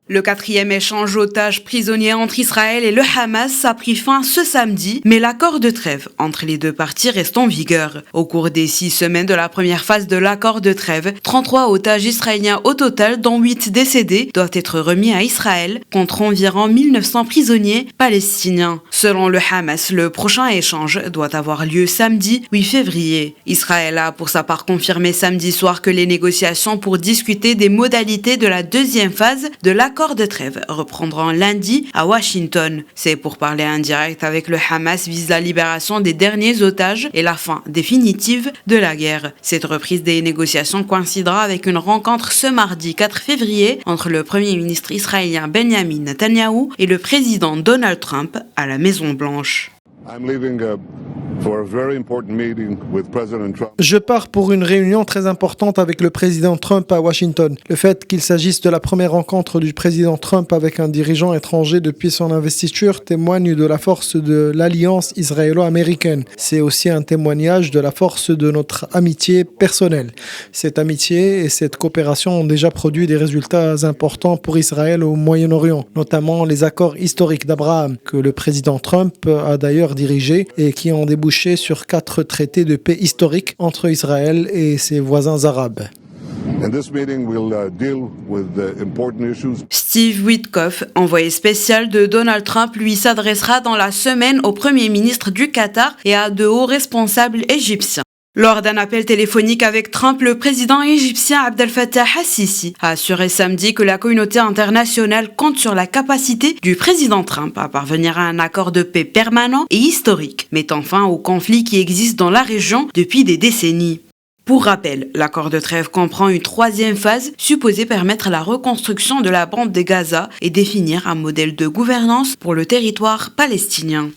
Le quatrième échange otages prisonniers entre Israël et le Hamas a pris fin ce samedi, mais l'accord de trêve entre les deux parties reste en vigueur. Au cours des 6 semaines de la première phase de l'accord de trêve, 33 otages israéliens au total, dont 8 décédés, doivent être remis à Israël, contre environ 1900 prisonniers palestiniens. Selon le Hamas, le prochain échange doit avoir lieu samedi 8 février. Israël a pour sa part confirmé samedi soir que les négociations pour discuter des modalités de la deuxième phase de l'accord de trêve reprendront lundi à Washington. Ces pourparlers indirects avec le Hamas visent la libération des derniers otages et la fin définitive de la guerre. Cette reprise des négociations coïncidera avec une rencontre ce mardi 4 février entre le premier ministre israélien Benjamin Netanyahou et le président Donald Trump à la Maison-Blanche. Je pars pour une réunion très importante avec le président Trump à Washington. Le fait qu'il s'agisse de la première rencontre du président Trump avec un dirigeant étranger depuis son investiture témoigne de la force de l'alliance israélo-américaine. C'est aussi un témoignage de la force de notre amitié personnelle. Cette amitié et cette coopération ont déjà produit des résultats importants pour Israël au Moyen-Orient, notamment les accords historiques d'Abraham que le président Trump a d'ailleurs dirigés et qui ont débouché sur 4 traités de paix historiques entre Israël et ses voisins arabes. Steve Witkoff, envoyé spécial de Donald Trump, lui s'adressera dans la semaine au Premier ministre du Qatar et à de hauts responsables égyptiens. Lors d'un appel téléphonique avec Trump, le président égyptien Abdel Fattah al-Sisi a assuré samedi que la communauté internationale compte sur la capacité du président Trump à parvenir à un accord de paix permanent et historique, mettant fin aux conflits qui existent dans la région depuis des décennies. Pour rappel, l'accord de trêve comprend une 3e phase supposée permettre la reconstruction de la bande de Gaza et définir un modèle de gouvernance pour le territoire palestinien.